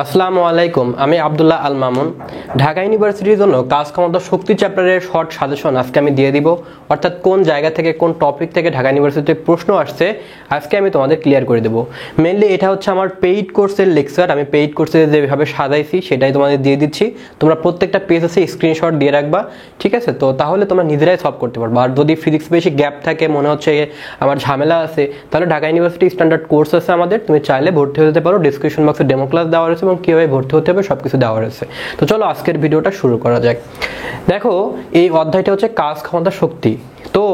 আসসালামু আলাইকুম, আমি আব্দুল্লাহ আল মামুন। ঢাকা ইউনিভার্সিটির জন্য কাজ ক্ষমতা শক্তি চ্যাপ্টারের শর্ট সাজেশন আজকে আমি দিয়ে দিব। অর্থাৎ কোন জায়গা থেকে কোন টপিক থেকে ঢাকা ইউনিভার্সিটিতে প্রশ্ন আসছে আজকে আমি তোমাদের ক্লিয়ার করে দেবো। মেনলি এটা হচ্ছে আমার পেইড কোর্সের লেকচার। আমি পেইড কোর্সে যেভাবে সাজাইছি সেটাই তোমাদের দিয়ে দিচ্ছি। তোমরা প্রত্যেকটা পেজ আছে স্ক্রিনশট দিয়ে রাখবা, ঠিক আছে? তো তাহলে তোমরা নিজেরাই সলভ করতে পারবা। আর যদি ফিজিক্স বেশি গ্যাপ থাকে, মনে হচ্ছে আমার ঝামেলা আছে, তাহলে ঢাকা ইউনিভার্সিটি স্ট্যান্ডার্ড কোর্স আছে আমাদের, তুমি চাইলে ভর্তি হতে পারো। ডিসক্রিপশন বক্সে ডেমো ক্লাস দেওয়া রয়েছে এবং কীভাবে ভর্তি হতে হবে সবকিছু দেওয়া রয়েছে। তো চলো আজকের ভিডিওটা শুরু করা যাক। দেখো, এই অধ্যায়টা হচ্ছে কাজ ক্ষমতা শক্তি। তো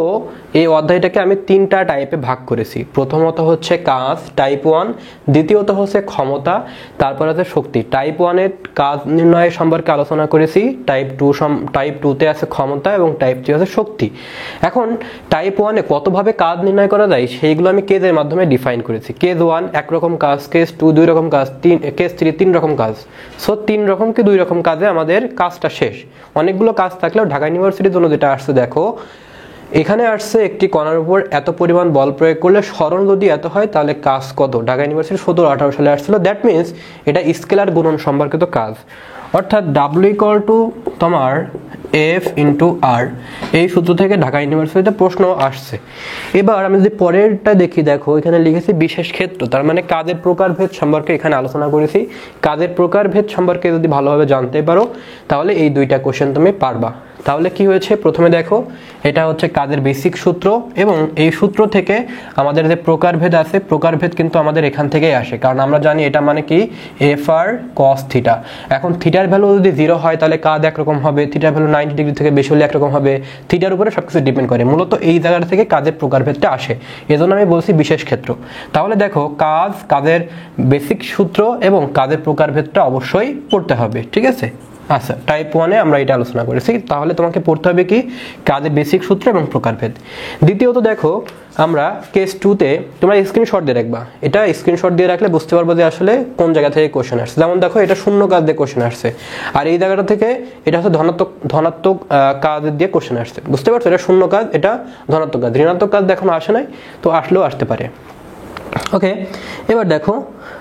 এই অধ্যায়টাকে আমি তিনটা টাইপে ভাগ করেছি। প্রথমত হচ্ছে কাজ টাইপ 1, দ্বিতীয়ত হচ্ছে ক্ষমতা, তারপর হচ্ছে শক্তি। টাইপ 1-এর কাজ নির্ণয়ের সম্পর্কে আলোচনা করেছি, টাইপ 2-তে আছে ক্ষমতা এবং টাইপ 3 আছে শক্তি। এখন টাইপ 1-এ কতভাবে কাজ নির্ণয় করা যায় সেইগুলো আমি কেজের মাধ্যমে ডিফাইন করেছি। কেজ 1 একরকম কাজ, কেজ 2 দুই রকম কাজ, কেজ 3 তিন রকম কাজ। সো 3 রকম কি 2 রকম কাজে আমাদের কাজটা শেষ। অনেকগুলো কাজ থাকলেও ঢাকা ইউনিভার্সিটির জন্য যেটা আসছে, দেখো এখানে আসছে একটি কণার উপর এত পরিমাণ বল প্রয়োগ করলে সরণ যদি এত হয় তাহলে কাজ কত। ঢাকা ইউনিভার্সিটি 17-18 সালে আসছিল। দ্যাট মিনস এটা স্কেলার গুণন সম্পর্কিত কাজ। অর্থাৎ W তোমার F × R, এই সূত্র থেকে ঢাকা ইউনিভার্সিটিতে প্রশ্ন আসছে। এবার আমি যদি পরেরটা দেখি, দেখো এখানে লিখেছি বিশেষ ক্ষেত্র, তার মানে কাজের প্রকারভেদ সম্পর্কে এখানে আলোচনা করেছি। কাজের প্রকারভেদ সম্পর্কে যদি ভালোভাবে জানতে পারো তাহলে এই দুইটা কোশ্চেন তুমি পারবা। তাহলে কি হয়েছে, প্রথমে দেখো এটা হচ্ছে কাজের বেসিক সূত্র এবং এই সূত্র থেকে আমাদের যে প্রকারভেদ আছে, প্রকারভেদ কিন্তু আমাদের এখান থেকেই আসে, কারণ আমরা জানি এটা মানে কি FR cos θ। এখন থিটার ভ্যালু যদি 0 হয় তাহলে কাজ একরকম হবে, থিটার ভ্যালু 90 ডিগ্রি থেকে বেশি হলে একরকম হবে। থিটার উপরে সবকিছু ডিপেন্ড করে। মূলত এই জায়গা থেকে কাজের প্রকারভেদটা আসে, এজন্য আমি বলছি বিশেষ ক্ষেত্র। তাহলে দেখো কাজের বেসিক সূত্র এবং কাজের প্রকারভেদটা অবশ্যই পড়তে হবে, ঠিক আছে? আচ্ছা, টাইপ 1-এ আমরা এটা আলোচনা করেছি। তাহলে তোমাকে পড়তে হবে কি কাজের বেসিক সূত্র এবং প্রকারভেদ। দ্বিতীয়ত দেখো আমরা কেস 2-তে তোমরা স্ক্রিনশট দিয়ে রাখবা। এটা স্ক্রিনশট দিয়ে রাখলে বুঝতে পারবো যে আসলে কোন জায়গা থেকে কোশ্চেন আসছে। যেমন দেখো এটা শূন্য কাজ দিয়ে কোশ্চেন আসছে, আর এই জায়গাটা থেকে এটা হচ্ছে ধনাত্মক কাজ দিয়ে কোশ্চেন আসছে। বুঝতে পারছো, এটা শূন্য কাজ, এটা ধনাত্মক কাজ। ঋণাত্মক কাজ এখন আসে নাই, তো আসলেও আসতে পারে। ওকে, এবার দেখো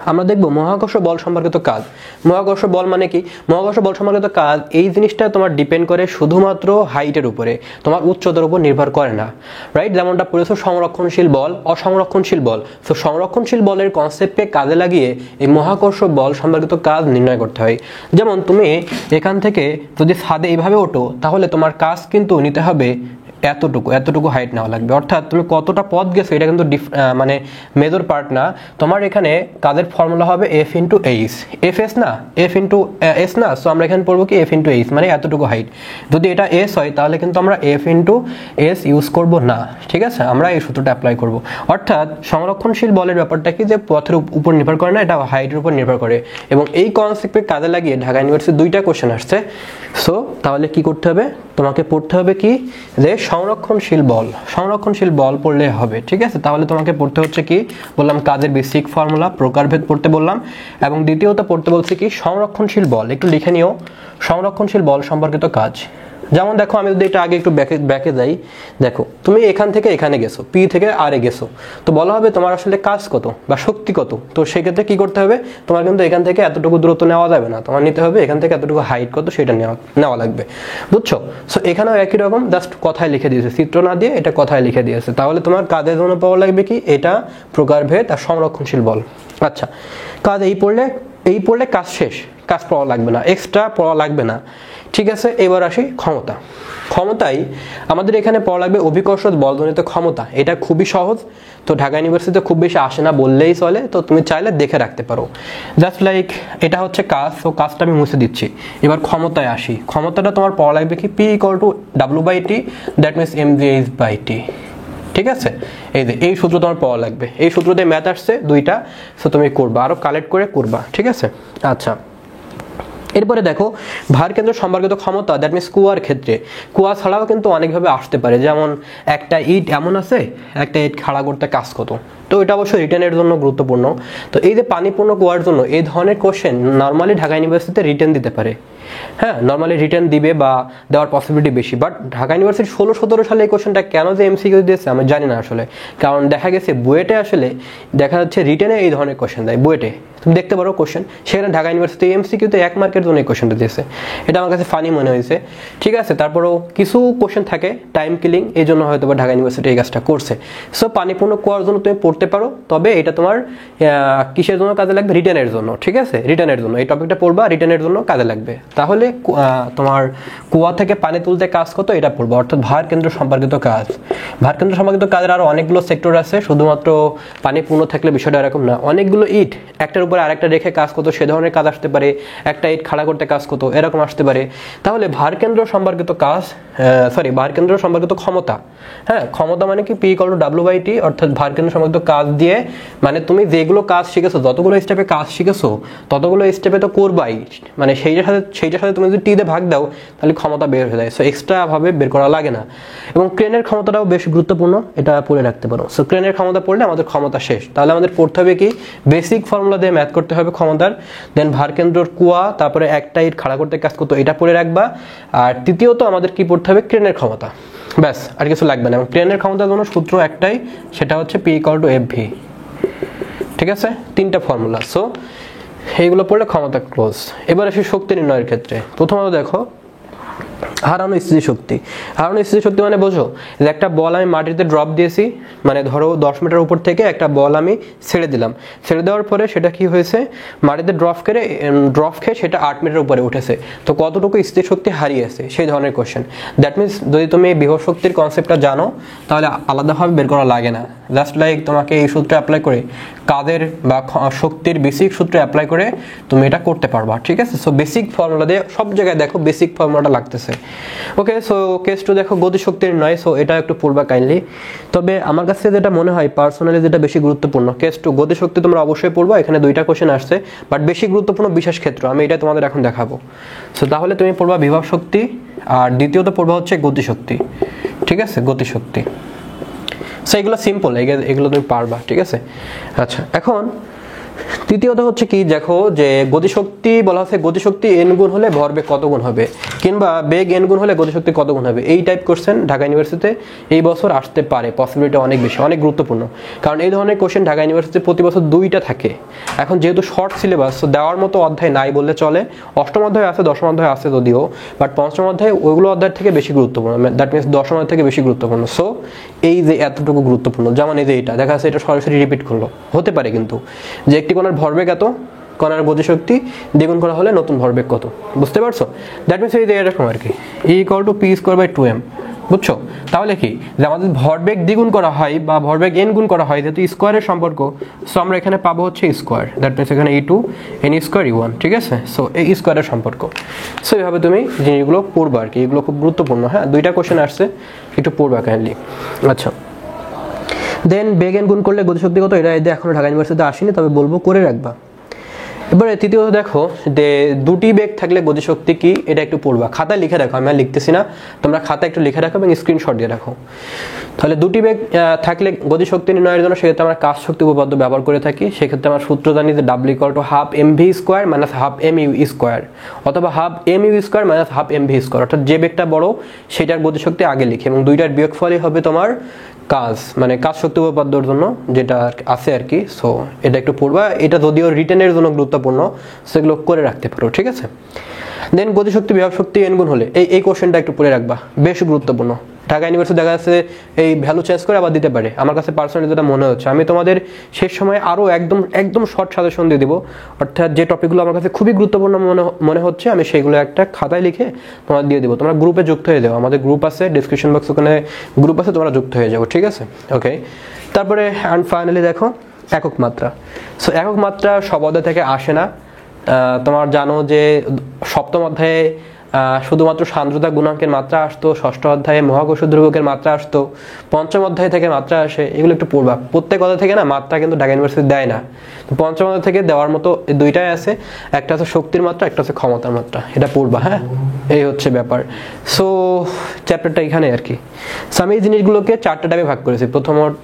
আমরা দেখব মহাকর্ষ বল সম্পর্কিত কাজ। মহাকর্ষ বল মানে কি? মহাকর্ষ বল সম্পর্কিত কাজ এই জিনিসটা তোমার ডিপেন্ড করে শুধুমাত্র হাইটের উপরে, তোমার উচ্চতার উপর নির্ভর করে না, রাইট? যেমনটা পড়েছো সংরক্ষণশীল বল, অসংরক্ষণশীল বল। তো সংরক্ষণশীল বলের কনসেপ্টকে কাজে লাগিয়ে এই মহাকর্ষ বল সম্পর্কিত কাজ নির্ণয় করতে হয়। যেমন তুমি এখান থেকে যদি ছাদে এইভাবে ওঠো তাহলে তোমার কাজ কিন্তু নিতে হবে এতটুকু হাইট নেওয়া লাগবে। অর্থাৎ তুমি কতটা পথ গেছো এটা কিন্তু মানে মেজর পার্ট না। তোমার এখানে কাজের ফর্মুলা হবে F × H, FS না, F × S না। সো আমরা এখানে পড়বো কি F × H, মানে এতটুকু হাইট। যদি এটা S হয় তাহলে কিন্তু আমরা F × S ইউজ করব না, ঠিক আছে? আমরা এই সূত্রটা অ্যাপ্লাই করব। অর্থাৎ সংরক্ষণশীল বলের ব্যাপারটা কি, যে পথের উপর নির্ভর করে না, এটা হাইটের উপর নির্ভর করে। এবং এই কনসেপ্টকে কাজে লাগিয়ে ঢাকা ইউনিভার্সিটি 2টা কোশ্চেন আসছে। সো তাহলে কি করতে হবে, তোমাকে পড়তে হবে কি, যে সংরক্ষণশীল বল পড়লে হবে, ঠিক আছে? তাহলে তোমাকে পড়তে হচ্ছে কি বললাম, কাজের বেসিক ফর্মুলা, প্রকারভেদ পড়তে বললাম, এবং দ্বিতীয়ত পড়তে বলছি কি সংরক্ষণশীল বল। একটু লিখে নিও, সংরক্ষণশীল বল সম্পর্কিত কাজ। যেমন দেখো আমি যদি এটা আগে একটু ব্যাকে যাই, দেখো তুমি এখান থেকে এখানে গেছো, P থেকে R-এ গেছো, তো বলা হবে তোমার আসলে কাজ কত বা শক্তি কত। তো সেক্ষেত্রে কি করতে হবে, তোমার কিন্তু এখান থেকে এতটুকু দূরত্ব নেওয়া যাবে না, তোমার নিতে হবে এখান থেকে এতটুকু হাইট কত সেটা নেওয়া লাগবে, বুঝছো? সো এখানেও একই রকম, জাস্ট কথায় লিখে দিয়েছে, চিত্র না দিয়ে এটা কথায় লিখে দিয়েছে। তাহলে তোমার কাজের জন্য পাওয়া লাগবে কি, এটা প্রকারভেদ আর সংরক্ষণশীল বল। আচ্ছা, কাজ এই পড়লে কাজ শেষ, কাজ পড়া লাগবে না, এক্সট্রা পড়া লাগবে না, ঠিক আছে? এবার আসি ক্ষমতায় আমাদের এখানে পড়া লাগবে অভিকর্ষ বলজনিত ক্ষমতা। এটা খুবই সহজ, তো ঢাকা ইউনিভার্সিটিতে খুব বেশি আসে না বললেই চলে, তো তুমি চাইলে দেখে রাখতে পারো। জাস্ট লাইক এটা হচ্ছে কাজ, তো কাজটা আমি মুছে দিচ্ছি। এবার ক্ষমতায় আসি। ক্ষমতাটা তোমার পড়া লাগবে কি, P = W/T, that means mgh/T, ঠিক আছে? এই সূত্র তোমার পাওয়া লাগবে। এই সূত্র দিয়ে ম্যাথ আসছে 2টা, সো তুমি করবা, আরো কালেক্ট করে করবা, ঠিক আছে? আচ্ছা, এরপরে দেখো ভার কেন্দ্র সম্পর্কিত ক্ষমতা, দ্যাট মিনস কুয়ার ক্ষেত্রে। কুয়া ছাড়াও কিন্তু অনেকভাবে আসতে পারে। যেমন একটা ইট এমন আছে, একটা ইট খাড়া করতে কাজ কত, তো এটা অবশ্যই রিটেনের জন্য গুরুত্বপূর্ণ। তো এই যে পানিপূর্ণ কুয়ার জন্য এই ধরনের কোশ্চেন নর্মালি ঢাকা ইউনিভার্সিটিতে রিটেন দিতে পারে। হ্যাঁ, নর্মালি রিটেন দিবে বা দেওয়ার পসিবিলিটি বেশি। বাট ঢাকা ইউনিভার্সিটি 16-17 সালে এই কোশ্চেনটা কেন যে এমসিকিউ দিয়েছে আমি জানি না আসলে, কারণ দেখা গেছে বুয়েটে আসলে দেখা যাচ্ছে রিটেনে এই ধরনের কোশ্চেন দেয়। বুয়েটে তুমি দেখতে পারো কোশ্চেন, সেখানে ঢাকা ইউনিভার্সিটি এমসিকিউতে 1 মার্কের জন্য এই কোশ্চেনটা দিয়েছে। এটা আমার কাছে ফানি মনে হয়েছে, ঠিক আছে। তারপরেও কিছু কোশ্চেন থাকে টাইম কিলিং, এই জন্য হয়তো বা ঢাকা ইউনিভার্সিটি এই কাজটা করছে। সো পানিপূর্ণ কুয়ার জন্য তুমি পড়তে পারো, তবে এটা তোমার কিসের জন্য কাজে লাগবে? রিটেনের জন্য, ঠিক আছে। রিটেনের জন্য এই টপিকটা পড়বা, রিটেনের জন্য কাজে লাগবে। তাহলে তোমার কুয়া থেকে পানি তুলতে কাজ কত এটা পড়বা, অর্থাৎ ভার কেন্দ্র সম্পর্কিত কাজ। ভার কেন্দ্র সম্পর্কিত কাজের আরো অনেকগুলো সেক্টর আছে, শুধুমাত্র পানি পূর্ণ থাকলে বিষয়টা এরকম না। অনেকগুলো ইট একটার উপরে আরেকটা রেখে কাজ কত সে ধরনের কাজ আসতে পারে, একটা ইট খাড়া করতে কাজ কত এরকম আসতে পারে। তাহলে ভার কেন্দ্র সম্পর্কিত কাজ, ভার কেন্দ্র সম্পর্কিত ক্ষমতা, হ্যাঁ ক্ষমতা মানে কি P=W/T, অর্থাৎ ভার কেন্দ্র সম্পর্কিত কাজ দিয়ে মানে তুমি যেগুলো কাজ শিখেছো, যতগুলো স্টেপে কাজ শিখেছো ততগুলো স্টেপে তো করবাই, মানে সেইটার সাথে তুমি যদি টি দিয়ে ভাগ দাও তাহলে ক্ষমতা বের হয়ে যায়। সো এক্সট্রা ভাবে বের করা লাগে না। এবং ক্রেনের ক্ষমতাটাও বেশ গুরুত্বপূর্ণ, এটা পড়ে রাখতে পারো। সো ক্রেনের ক্ষমতা পড়লে আমাদের ক্ষমতা শেষ। তাহলে আমাদের পড়তে হবে কি, বেসিক ফর্মুলা দিয়ে ম্যাথ করতে হবে ক্ষমতার, দেন ভার কেন্দ্রর কুয়া, তারপরে একটা ইট খাড়া করতে কাজ করতো এটা পড়ে রাখবা। আর তৃতীয়ত আমাদের কি পড়তে হবে? ক্রেনের ক্ষমতা, ব্যাস আর কিছু লাগবে না। এবং ক্রেনের ক্ষমতার জন্য সূত্র একটাই, সেটা হচ্ছে P=FV, ঠিক আছে। 3টা ফর্মুলা। সো এইগুলো পড়লে ক্ষমতা ক্লোজ। এবার আসি শক্তি নির্ণয়ের ক্ষেত্রে। প্রথমত দেখো হারানো স্থিতিশক্তি। হারানো স্থিতিশক্তি মানে বোঝো যে একটা বল আমি মাটিতে ড্রপ দিয়েছি, মানে ধরো 10 মিটার উপর থেকে একটা বল আমি ছেড়ে দিলাম, ছেড়ে দেওয়ার পরে সেটা কি হয়েছে, মাটিতে ড্রপ খেয়ে সেটা 8 মিটার উপরে উঠেছে। তো কতটুকু স্থিতিশক্তি হারিয়েছে, সেই ধরনের কোশ্চেন। দ্যাট মিনস যদি তুমি বিভব শক্তির কনসেপ্টটা জানো তাহলে আলাদাভাবে বের করা লাগে না। জাস্ট লাইক তোমাকে এই সূত্রে অ্যাপ্লাই করে, কাদের বা শক্তির বেসিক সূত্রে অ্যাপ্লাই করে তুমি এটা করতে পারবা, ঠিক আছে। সো বেসিক ফর্মুলা দিয়ে সব জায়গায় দেখো বেসিক ফর্মুলাটা লাগতেছে। ওকে, সো কেস 2 দেখো গতিশক্তির নয়। সো এটা একটু পড়বা কাইন্ডলি। তবে আমার কাছে যেটা মনে হয় পার্সোনালি যেটা বেশি গুরুত্বপূর্ণ, কেস 2 গতিশক্তি তোমরা অবশ্যই পড়বা, এখানে 2টা কোশ্চেন আসছে, বাট বেশি গুরুত্বপূর্ণ বিশেষ ক্ষেত্র, আমি এটা তোমাদের এখন দেখাবো। সো তাহলে তুমি পড়বা বিভব শক্তি, আর দ্বিতীয়ত পড়বা হচ্ছে গতিশক্তি, ঠিক আছে, গতিশক্তি। সো এগুলো সিম্পল, এগুলো তুমি পারবা, ঠিক আছে। আচ্ছা, এখন তৃতীয়ত হচ্ছে কি, দেখো যে গতিশক্তি বলা হচ্ছে গতিশক্তি n গুণ হলে ভরবেগ কত গুণ হবে, কিংবা বেগ n গুণ হলে গতিশক্তি কত গুণ হবে। এই টাইপ কোশ্চেন ঢাকা ইউনিভার্সিটিতে এই বছর আসতে পারে, পসিবিলিটি অনেক বেশি, অনেক গুরুত্বপূর্ণ। কারণ এই ধরনের কোশ্চেন ঢাকা ইউনিভার্সিটিতে প্রতি বছর 2টা থাকে। এখন যেহেতু শর্ট সিলেবাস, তো দেওয়ার মতো অধ্যায় নাই বললে চলে। 8ম অধ্যায় আছে, 10ম অধ্যায় আছে যদিও, বাট 5ম অধ্যায় ওইগুলো অধ্যায় থেকে বেশি গুরুত্বপূর্ণ, দ্যাট মিনস 10ম অধ্যায় থেকে বেশি গুরুত্বপূর্ণ। সো এই যে এতটুকু গুরুত্বপূর্ণ, যেমন এই যে এটা দেখা যাচ্ছে, এটা সরাসরি রিপিট করলো, হতে পারে কিন্তু যে একটি কোণার ভরবেগ এত, কণার গতিশক্তি দ্বিগুণ করা হলে নতুন ভরবেগ কত, বুঝতে পারছো? দ্যাট মিনস এই যে এরকম আর কি, E=P²/2m, বুঝছো? তাহলে কি যে আমাদের ভরবেগ দ্বিগুণ করা হয় বা ভরবেগ n গুণ করা হয়, যেহেতু স্কোয়ারের সম্পর্ক, সো আমরা এখানে পাবো হচ্ছে স্কোয়ার, দ্যাট মিনস এখানে E2 n² E1, ঠিক আছে। সো এই স্কোয়ারের সম্পর্ক। সো এইভাবে তুমি জিনিসগুলো পড়বা আর কি, এগুলো খুব গুরুত্বপূর্ণ। হ্যাঁ, 2টা কোশ্চেন আসছে, একটু পড়বা কাইন্ডলি। আচ্ছা, দেন বেগ n গুণ করলে গতিশক্তি কত, এটা এখনো ঢাকা ইউনিভার্সিটিতে আসেনি, তবে বলবো করে রাখবা। এবারে তৃতীয়ত দেখো যে 2টি বেগ থাকলে গতিশক্তি কি, এটা একটু পড়বা, খাতায় লিখে রাখো, আমি আর লিখতেছি না, তোমরা খাতায় একটু লিখে রাখো এবং স্ক্রিনশট দিয়ে রাখো। তাহলে 2টি বেগ থাকলে গতিশক্তি নির্ণয়ের জন্য সেক্ষেত্রে আমরা কাজ শক্তি উপপাদ্য ব্যবহার করে থাকি। সেক্ষেত্রে আমরা সূত্র জানি যে W=12mv² - ½ অথবা ½ mv² - ½ অর্থাৎ যে বেগটা বড় সেটার গতিশক্তি আগে লিখে, এবং 2টার বিয়োগফলই হবে তোমার কাজ, মানে কাজ শক্তি উপপাদ্যর জন্য যেটা আছে আর কি। সো এটা একটু পড়বা, এটা যদিও রিটেনের জন্য গুরুত্বপূর্ণ, সেগুলো করে রাখতে পারো, ঠিক আছে। দেন গতিশক্তি বিভব শক্তি n গুণ হলে, এই কোশ্চেনটা একটু পড়ে রাখবা, বেশ গুরুত্বপূর্ণ। ঢাকা ইউনিভার্সিটি দেখা যাচ্ছে এই ভ্যালু চেঞ্জ করে আবার দিতে পারে, আমার কাছে পার্সোনালি যেটা মনে হচ্ছে। আমি তোমাদের শেষ সময় আরও একদম শর্ট সাজেশন দিয়ে দিব, অর্থাৎ যে টপিকগুলো আমার কাছে খুবই গুরুত্বপূর্ণ মনে হচ্ছে আমি সেইগুলো একটা খাতায় লিখে তোমার দিয়ে দিব। তোমরা গ্রুপে যুক্ত হয়ে যাও, আমাদের গ্রুপ আছে, ডিসক্রিপশন বক্স ওখানে গ্রুপ আছে, তোমরা যুক্ত হয়ে যাও, ঠিক আছে। ওকে, তারপরে অ্যান্ড ফাইনালি দেখো একক মাত্রা। সো একক মাত্রা সব অধ্যায় থেকে আসে না, তোমার জানো যে 7ম অধ্যায়ে শুধুমাত্র সান্দ্রতা গুণাঙ্কের মাত্রা আসতো, 6ষ্ঠ অধ্যায়ে মহাকর্ষ ধ্রুবকের মাত্রা আসতো, 5ম অধ্যায় থেকে মাত্রা আসে, এগুলো একটু পড়বা। প্রত্যেক অধ্যায় থেকে না মাত্রা কিন্তু ঢাকা ইউনিভার্সিটি দেয় না, তো 5ম অধ্যায় থেকে দেওয়ার মতো 2টাই আছে, একটা আছে শক্তির মাত্রা, একটা আছে ক্ষমতার মাত্রা, এটা পড়বা। হ্যাঁ, এই হচ্ছে ব্যাপার। সো চ্যাপ্টারটা এখানে আর কি। সো আমি এই জিনিসগুলোকে 4টা টাইপে ভাগ করেছি,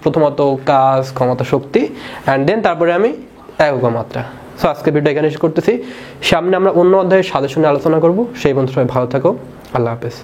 প্রথমত কাজ, ক্ষমতা, শক্তি, অ্যান্ড দেন তারপরে আমি একক মাত্রা। সো আজকে ভিডিও এখানে শেষ করতেছি। সামনে আমরা অন্য অধ্যায়ের সাজেশনে আলোচনা করব। সেই বন্ধু সবাই ভালো থাকো। আল্লাহ হাফেজ।